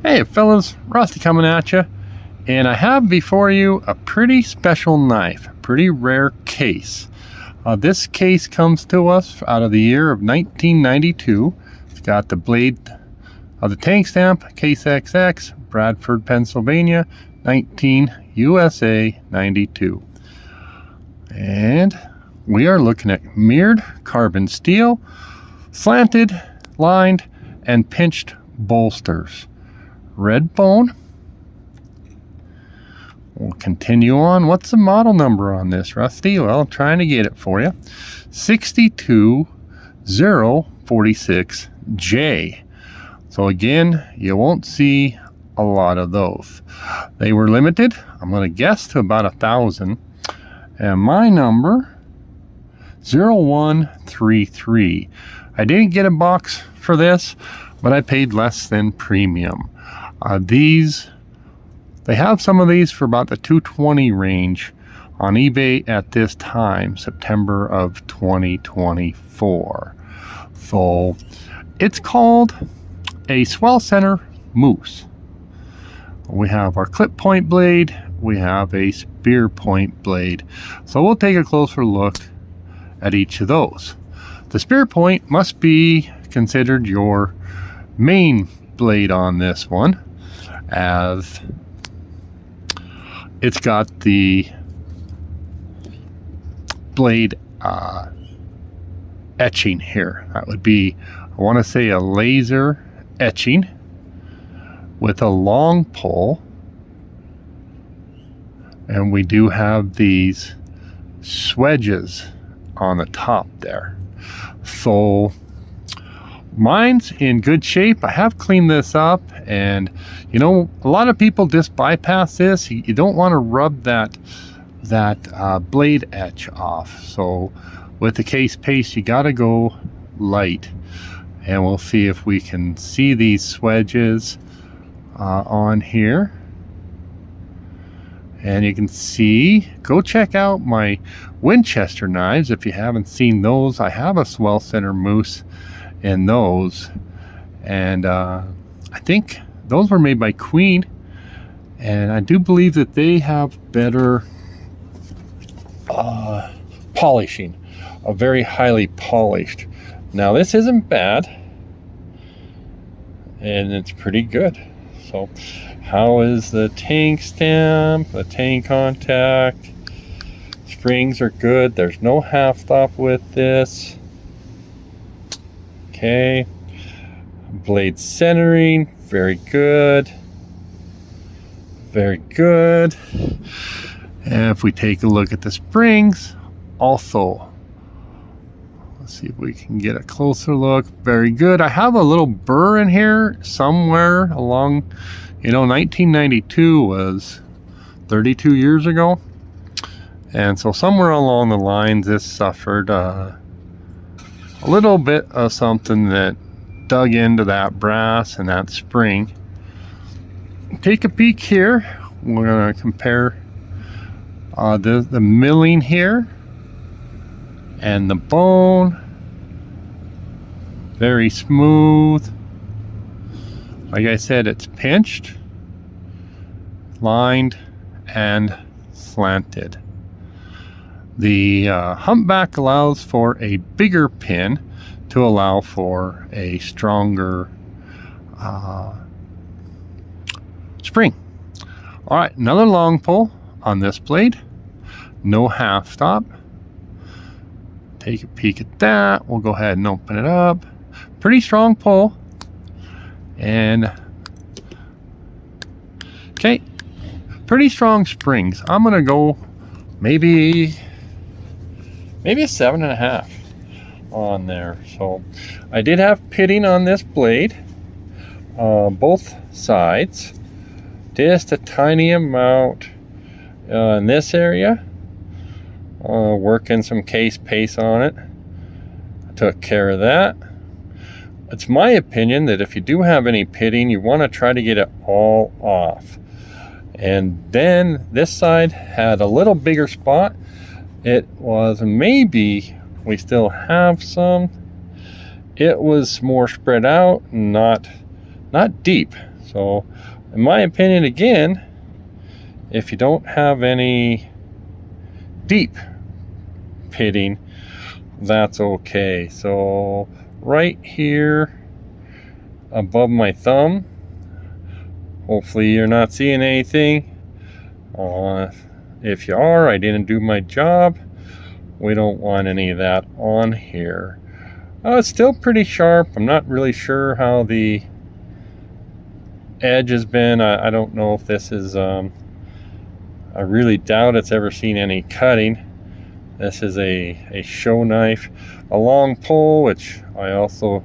Hey fellas, Rusty coming at you, and I have before you a pretty special knife, pretty rare case. This case comes to us out of the year of 1992. It's got the blade of the tang stamp, case XX, Bradford, Pennsylvania, 19 USA 92. And we are looking at mirrored carbon steel, slanted, lined, and pinched bolsters. Red bone. We'll continue on. What's the model number on this, Rusty? Well, I'm trying to get it for you. 62046J. So again, you won't see a lot of those. They were limited. I'm going to guess to about 1,000. And my number 0133. I didn't get a box for this, but I paid less than premium. They have some of these for about the 220 range on eBay at this time, September of 2024. So it's called a Swell Center Moose. We have our clip point blade, we have a spear point blade. So we'll take a closer look at each of those. The spear point must be considered your main blade on this one, as it's got the blade etching here. That would be, I want to say, a laser etching with a long pull, and we do have these swedges on the top there. So mine's in good shape. I have cleaned this up, and you know, a lot of people just bypass this. You don't want to rub that blade etch off. So with the case paste, you got to go light, and we'll see if we can see these swedges on here. And you can see, go check out my Winchester knives if you haven't seen those. I have a Swell Center Moose in those, and I think those were made by Queen, and I do believe that they have better polishing, a very highly polished. Now this isn't bad, and it's pretty good. So how is the tang stamp, the tang contact? Springs are good. There's no half stop with this. Okay, blade centering, very good, very good. And if we take a look at the springs, also, let's see if we can get a closer look. Very good. I have a little burr in here somewhere along, you know, 1992 was 32 years ago, and so somewhere along the lines this suffered a little bit of something that dug into that brass and that spring. Take a peek here. We're going to compare the milling here and the bone. Very smooth. Like I said, it's pinched, lined, and slanted. The humpback allows for a bigger pin to allow for a stronger spring. All right, another long pull on this blade. No half stop. Take a peek at that. We'll go ahead and open it up. Pretty strong pull. And okay, pretty strong springs. I'm gonna go maybe a 7.5 on there. So I did have pitting on this blade, both sides, just a tiny amount in this area. Working some case paste on it. I took care of that. It's my opinion that if you do have any pitting, you want to try to get it all off. And then this side had a little bigger spot. It was, maybe we still have some, it was more spread out, not deep. So in my opinion, again, if you don't have any deep pitting, that's okay. So right here above my thumb, hopefully you're not seeing anything. If you are, I didn't do my job. We don't want any of that on here. It's still pretty sharp. I'm not really sure how the edge has been. I don't know if this is I really doubt it's ever seen any cutting. This is a show knife, a long pole, which I also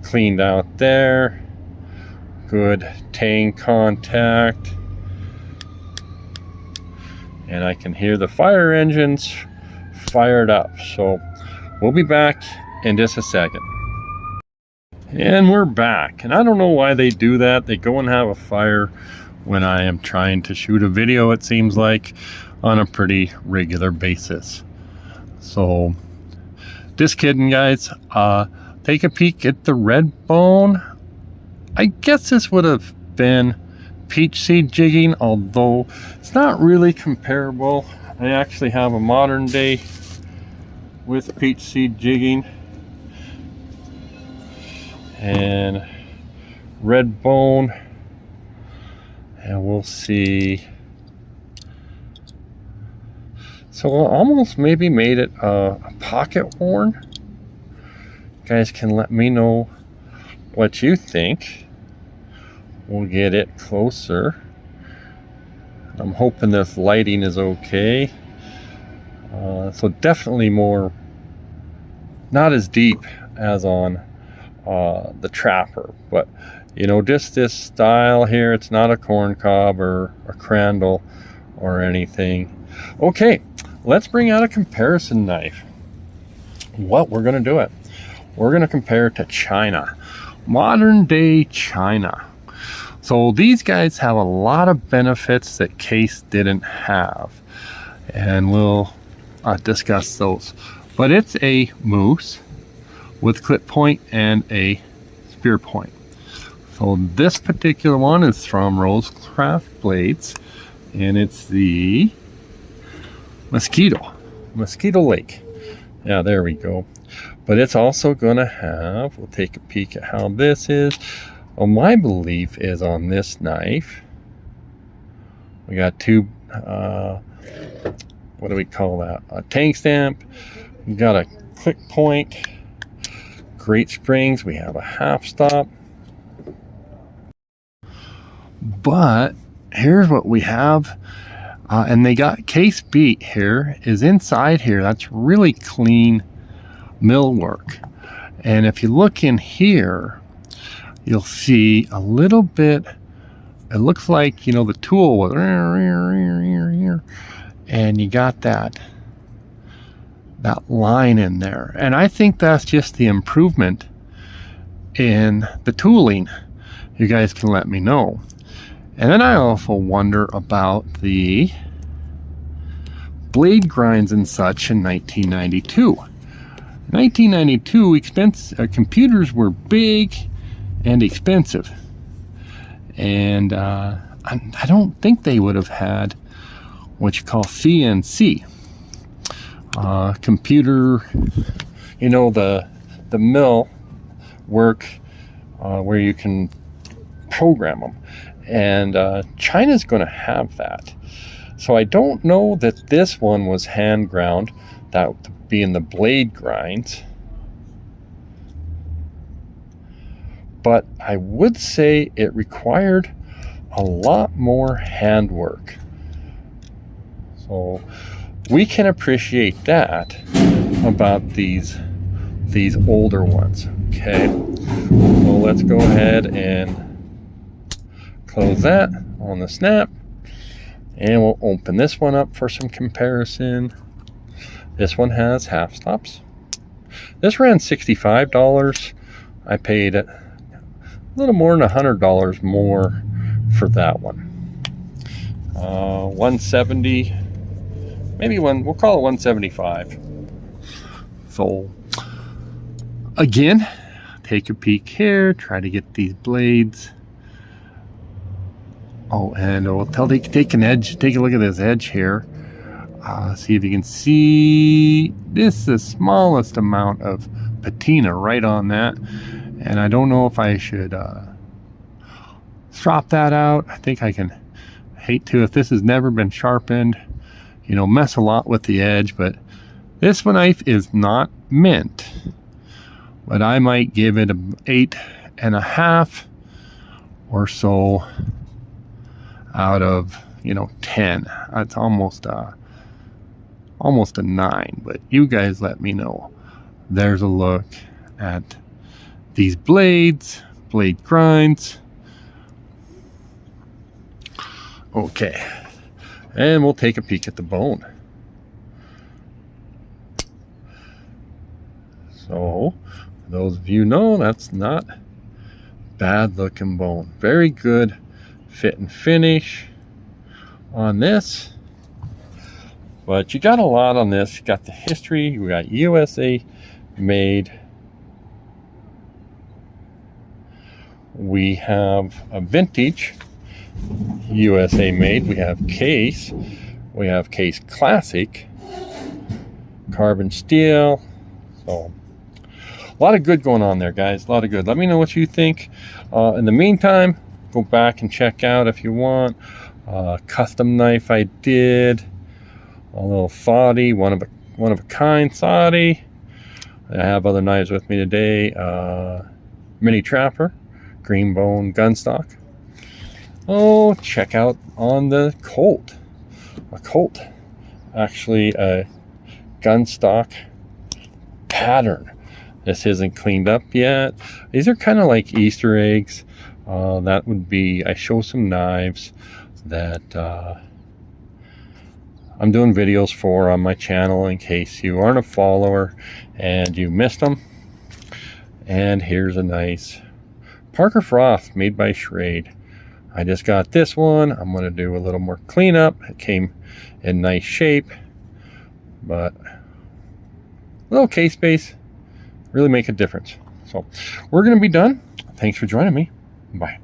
cleaned out there. Good tang contact, and I can hear the fire engines fired up. So we'll be back in just a second. And we're back, and I don't know why they do that. They go and have a fire when I am trying to shoot a video, it seems like, on a pretty regular basis. So just kidding, guys. Take a peek at the red bone. I guess this would have been peach seed jigging, although it's not really comparable. I actually have a modern day with peach seed jigging. And red bone, and we'll see. So I almost maybe made it a pocket horn. You guys can let me know what you think. We'll get it closer. I'm hoping this lighting is okay. So definitely more, not as deep as on the Trapper, but you know, just this style here. It's not a corn cob or a crandall or anything. Okay, let's bring out a comparison knife. What we're going to do it, we're going to compare it to China, modern day China. So these guys have a lot of benefits that Case didn't have, and we'll discuss those. But it's a moose with clip point and a spear point. So this particular one is from Rosecraft Blades, and it's the Mosquito Lake. Yeah, there we go. But it's also going to have, we'll take a peek at how this is. Well, my belief is on this knife, we got two, what do we call that? A tang stamp. We got a click point, great springs. We have a half stop. But here's what we have. And they got Case beat here is inside here. That's really clean mill work. And if you look in here, you'll see a little bit, it looks like, you know, the tool was, and you got that line in there. And I think that's just the improvement in the tooling. You guys can let me know. And then I also wonder about the blade grinds and such in 1992. In 1992, computers were big and expensive, and I don't think they would have had what you call CNC computer, you know, the mill work where you can program them, and China's going to have that. So I don't know that this one was hand ground, that would be in the blade grinds. But I would say it required a lot more handwork. So we can appreciate that about these older ones. Okay, so let's go ahead and close that on the snap, and we'll open this one up for some comparison. This one has half stops. This ran $65. I paid a little more than $100 more for that one. 170, maybe we'll call it 175. So again, take a peek here, try to get these blades Oh, and we'll take an edge. Take a look at this edge here. See if you can see this is the smallest amount of patina right on that. And I don't know if I should strop that out. I think I can. Hate to, if this has never been sharpened, you know, mess a lot with the edge. But this knife is not mint, but I might give it an 8.5 or so out of, you know, 10. That's almost a 9. But you guys let me know. There's a look at these blade grinds. Okay, and we'll take a peek at the bone. So, for those of you know, that's not bad looking bone. Very good fit and finish on this. But you got a lot on this. You got the history. We got USA made. We have a vintage USA made. We have case. We have case classic. Carbon steel. So a lot of good going on there, guys. A lot of good. Let me know what you think. In the meantime, go back and check out if you want. Custom knife I did. A little Saudi, one of a kind Saudi. I have other knives with me today. Mini Trapper, green bone gun stock. Oh, check out on the Colt. A Colt, actually a gun stock pattern. This isn't cleaned up yet. These are kind of like Easter eggs. That would be, I show some knives that I'm doing videos for on my channel in case you aren't a follower and you missed them. And here's a nice Parker Frost made by Schrade. I just got this one. I'm going to do a little more cleanup. It came in nice shape, but a little case space really make a difference. So we're going to be done. Thanks for joining me. Bye.